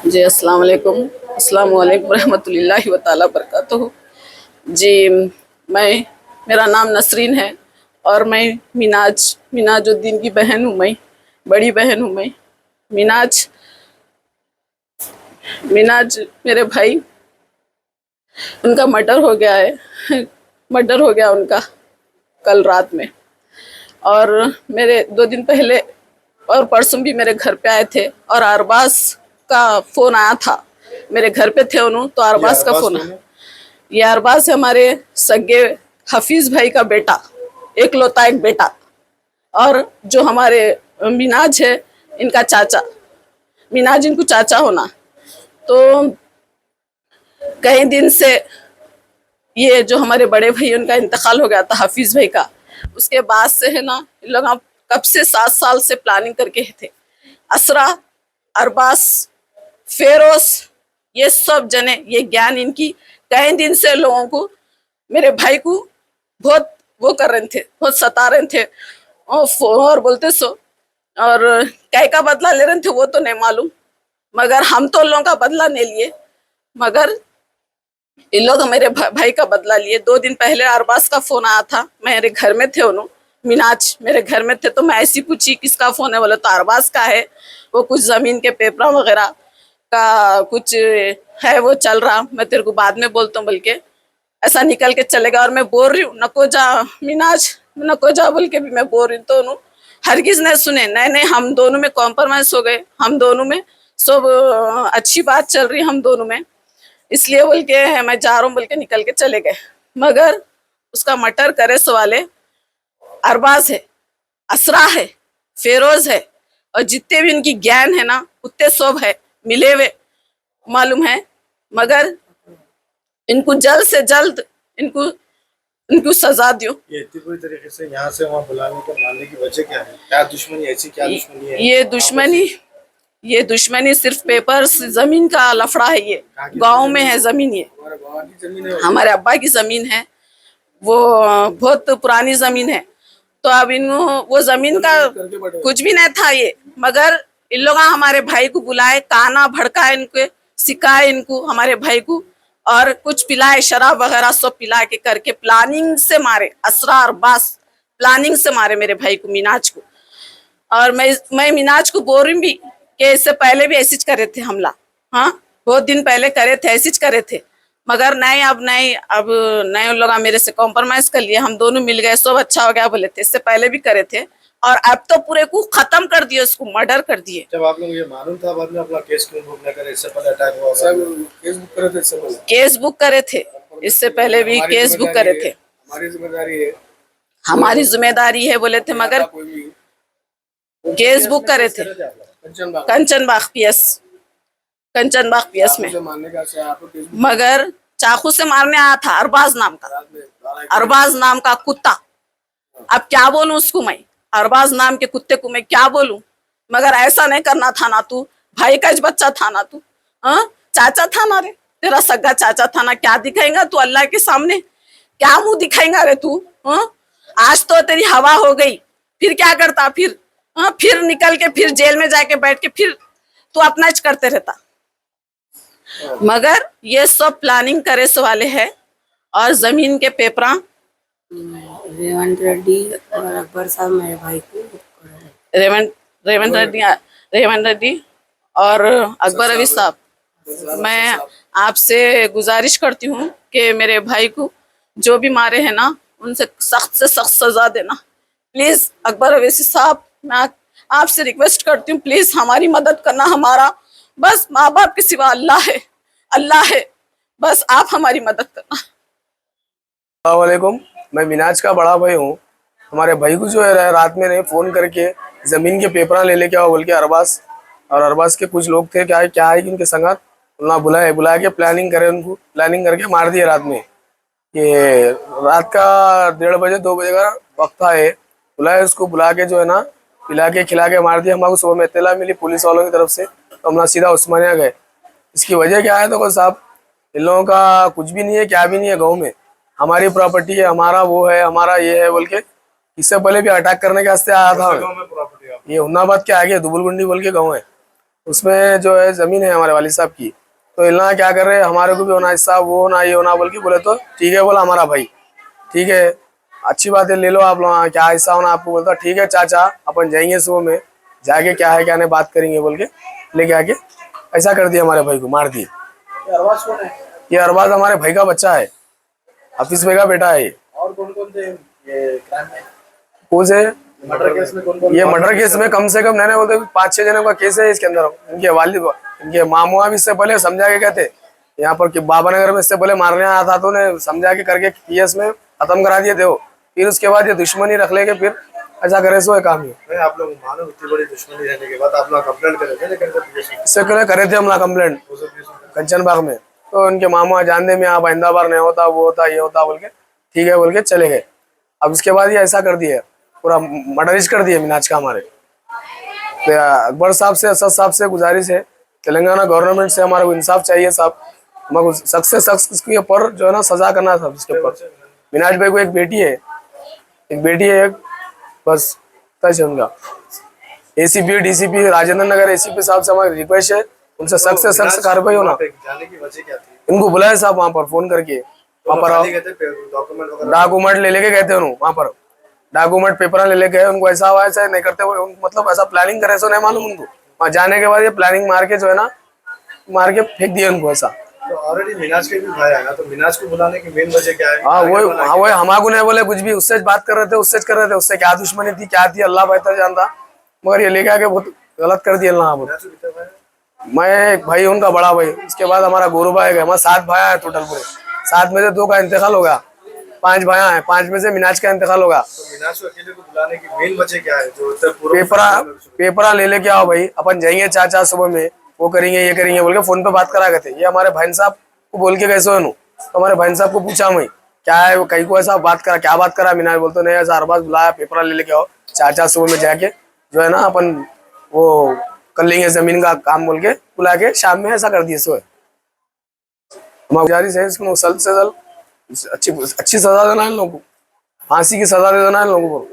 जी अस्सलाम वालेकुम रहमतुल्लाहि व तआला बरकातहू। जी मैं मेरा नाम नसरीन है और मैं मिनाजुद्दीन की बहन हूँ। मैं बड़ी बहन हूँ। मैं मिनाज मिनाज मेरे भाई, उनका मर्डर हो गया है। मर्डर हो गया उनका कल रात में। और मेरे 2 दिन पहले और परसों भी मेरे घर पे आए थे और अरबाज का फोन आया था। मेरे घर पे थे उन्होंने तो अरबाज का फोन। ये अरबाज है हमारे सगे हफीज भाई का बेटा, एकलौता एक बेटा। और जो हमारे मिनाज है इनका चाचा, मिनाज इनको चाचा होना। तो कई दिन से ये जो हमारे बड़े भाई उनका इंतकाल हो गया था हफीज भाई का, उसके बाद से है ना इन लोग कब से 7 साल से प्लानिंग करके थे। असरा, अरबास, फेरोज, ये सब जने, ये ज्ञान इनकी कई दिन से लोगों को, मेरे भाई को बहुत वो कर रहे थे, बहुत सता रहे थे और बोलते सो। और कई का बदला ले रहे थे वो तो नहीं मालूम, मगर हम तो लोगों का बदला नहीं लिए, मगर इन लोग मेरे भाई का बदला लिए। 2 दिन पहले अरबाज का फोन आया था, मेरे घर में थे उन्होंने, मिनाज मेरे घर में थे। तो मैं ऐसी पूछी किसका फोन है, बोले तो अरबाज का है, वो कुछ जमीन के पेपर वगैरह का कुछ है, वो चल रहा, मैं तेरे को बाद में बोलता हूँ बोल के ऐसा निकल के चलेगा। और मैं बोल रही हूँ नको जा मिनाज, नको जा बोल के भी मैं बोल रही हूँ, तो उन्होंने हरगिज नहीं सुने। नहीं नहीं, हम दोनों में कॉम्प्रोमाइज हो गए, हम दोनों में सब अच्छी बात चल रही हम दोनों में, इसलिए बोल के मैं जा रहा हूँ बोल के निकल के चले गए। मगर उसका मर्डर करे सो वाले अरबाज है, असरा है, फेरोज है, और जितने भी इनकी ज्ञान है ना उतने सब है मिले हुए, मालूम है। मगर इनको जल्द से जल्द इनको इनको सजा दो। ये इतनी बुरी तरीके से यहाँ से वहाँ बुलाने को मारने की वजह क्या है? क्या दुश्मनी, ऐसी क्या दुश्मनी है? ये दुश्मनी सिर्फ पेपर जमीन का लफड़ा है। ये गांव में है जमीन, ये हमारे अब्बा की जमीन है, वो बहुत पुरानी जमीन है। तो अब इन वो जमीन का कुछ भी नहीं था ये, मगर इन लोग हमारे भाई को बुलाए, काना भड़काए, इनको सिखाए, इनको हमारे भाई को, और कुछ पिलाए, शराब वगैरह सब पिला के करके प्लानिंग से मारे। असरा और बास प्लानिंग से मारे मेरे भाई को, मिनाज को। और मैं मिनाज को बोल रही भी कि इससे पहले भी ऐसी करे थे हमला, हाँ बहुत दिन पहले करे थे, ऐसी करे थे, मगर नहीं अब नहीं, अब नहीं, उन लोग मेरे से कॉम्प्रोमाइज कर लिए, हम दोनों मिल गए, सब अच्छा हो गया बोले थे। इससे पहले भी करे थे और अब तो पूरे को खत्म कर दिए, उसको मर्डर कर दिए। जब आप लोग ये मालूम था, बाद में अपना केस क्यों बुक न करे? इससे पहले अटैक हुआ, सब केस बुक करे थे? इससे पहले केस बुक करे थे, इससे पहले भी केस बुक करे थे। हमारी जिम्मेदारी है, हमारी जिम्मेदारी है बोले थे, मगर केस बुक करे थे कंचनबाग पीएस, कंचनबाग पीएस में। मगर चाकू से मारने आया था अरबाज नाम का, अरबाज नाम का कुत्ता। अब क्या बोलूं उसको मैं, अरबाज नाम के कुत्ते को मैं क्या बोलूं? मगर ऐसा नहीं करना था ना, तू भाई का बच्चा था ना, तू चाचा था ना रे, तेरा सगा चाचा था ना। क्या दिखाएगा तू अल्लाह के सामने, क्या मुंह दिखाएगा रे तू? आज तो तेरी हवा हो गई, फिर क्या करता? फिर निकल के फिर जेल में जाके बैठ के फिर तू अपना करते रहता। मगर ये सब प्लानिंग करे सो वाले है। और जमीन के पेपरा रेवंत रेड्डी और अकबर साहब मेरे भाई को, रेवंत रेड्डी और अकबर अवी साहब, मैं आपसे गुजारिश करती हूँ कि मेरे भाई को जो भी मारे हैं ना उनसे से सख्त सजा देना। प्लीज अकबर अवैसी साहब, मैं आपसे रिक्वेस्ट करती हूँ, प्लीज हमारी मदद करना। हमारा बस माँ बाप के सिवा अल्लाह है, अल्लाह है, बस आप हमारी मदद करना। अस्सलाम वालेकुम, मैं मिनाज का बड़ा भाई हूँ। हमारे भाई को जो है रात में ने फ़ोन करके ज़मीन के पेपर ले लेके आओ बोल के अरबाज और अरबाज के कुछ लोग थे, क्या है कि उनके संगत उन्हें बुलाया के प्लानिंग करे, उनको प्लानिंग करके मार दिया रात में। ये रात का 1:30 बजे 2 बजे का वक्त था। ये बुलाया, उसको बुला के जो है ना पिला के खिला के मार दिया। हमारे सुबह में इत्तला मिली पुलिस वालों की तरफ से, तो हम सीधा उस्मानिया गए। इसकी वजह क्या है? तो साहब इन लोगों का कुछ भी नहीं है, क्या भी नहीं है। गाँव में हमारी प्रॉपर्टी है, हमारा वो है, हमारा ये है बोल के इससे पहले भी अटैक करने के वास्ते आया था। ये हुन्नाबाद के आगे दुबुलगुंडी बोल के गाँव है, उसमें जो है जमीन है हमारे वालिद साहब की, तो इल्ला क्या कर रहे हैं, हमारे को भी होना हिस्सा, वो होना, ये होना बोल के बोले, तो ठीक है बोला हमारा भाई, ठीक है अच्छी बात है, ले लो आप लोग, क्या हिस्सा होना आपको, बोलता ठीक है चाचा अपन जाएंगे सुबह में, जाके क्या है क्या नहीं बात करेंगे बोल के लेके आके ऐसा कर दिया, हमारे भाई को मार दिए। अरबाज कौन है? ये अरबाज हमारे भाई का बच्चा है, हफीज भाई का बेटा है ये। और कौन कौन थे ये क्राइम में? कौन से मर्डर केस में कौन कौन? ये मर्डर केस में कम से कम नैने बोलते 5-6 जनों का केस है इसके अंदर। इनके वालिद, इनके मामुआ भी इससे पहले समझा के कहते यहाँ पर कि बाबा नगर में इससे पहले मारने आया था, तो उन्हें समझा के करके केस में खत्म करा दिए थे वो। फिर उसके बाद ये दुश्मनी रख लेके फिर ऐसा करे, सो है काम ही। नहीं, आप लोग मानो इतनी बड़ी दुश्मनी रहने के बाद आप लोग कंप्लेंट करे थे, लेकिन इससे पहले करे थे हमला कंप्लेंट कंचन बाग में, तो उनके मामुआ जानने में आप आइंदा बार नहीं होता, वो होता ये होता बोल के ठीक है बोल के चले गए। अब उसके बाद ये ऐसा कर दिया, पूरा मर्डरिश कर दिया मिनाज का हमारे। तो अकबर साहब से, असद साहब से गुजारिश है, तेलंगाना गवर्नमेंट से हमारे को इंसाफ चाहिए साहब, हमारे सख्त से सख्त इसके ऊपर जो है ना सजा करना था इसके ऊपर। मिनाज भाई को एक बेटी है, एक बस तज है उनका। ACP DCP Rajendra Nagar ACP साहब से हमारी रिक्वेस्ट है, उनसे सख्त से सख्त कार्रवाई होना। जाने की वजह क्या थी? इनको बुलाया साहब वहाँ पर फोन करके, वहाँ पर डॉक्यूमेंट ले लेके गए थे उन्होंने, वहाँ पर डॉक्यूमेंट पेपर ले लेके गए। उनको ऐसा हुआ ऐसा नहीं करते हुए, मतलब ऐसा प्लानिंग करे सो नहीं मालूम उनको। वहाँ जाने के बाद ये प्लानिंग मार के जो है ना, मार के फेंक दिया उनको ऐसा। तो ऑलरेडी मिनाज के भी भाई है ना, तो मिनाज को बुलाने की मेन वजह क्या है? हाँ वही हमारे नहीं बोले कुछ भी, उससे बात कर रहे थे, उससे क्या दुश्मनी थी क्या थी अल्लाह बेहतर जानता, मगर ये लेके आके बहुत गलत कर दिया अल्लाह। मैं एक भाई उनका बड़ा भाई, उसके बाद हमारा गुरु भाई है, हमारे 7 भाई हैं टोटल पूरे। 7 में से 2 का इंतकाल होगा, 5 भाई हैं, 5 में से मिनाज का इंतकाल होगा। तो मिनाज को अकेले को बुलाने की मेन वजह क्या है? जो पेपरा ले लेके आओ भाई, अपन जाएंगे चाचा सुबह में, वो करेंगे ये करेंगे बोल के फोन पे बात करा गए थे। ये हमारे भाई साहब को बोल के कैसे हो, तो हमारे भाई साहब को पूछा मैं क्या है, वो कहीं को ऐसा बात करा, क्या बात करा मिनाज, बोलते नहीं ऐसा अरबाज बुलाया, पेपरा ले लेके आओ चाचा सुबह में जाके जो है ना अपन वो कर लेंगे जमीन का काम बोल के बुला के शाम में ऐसा कर दिए। सो गुजारिश है इसको जल्द से जल्द अच्छी सजा देना इन लोगों को, फांसी की सजा दे देना इन लोगों को।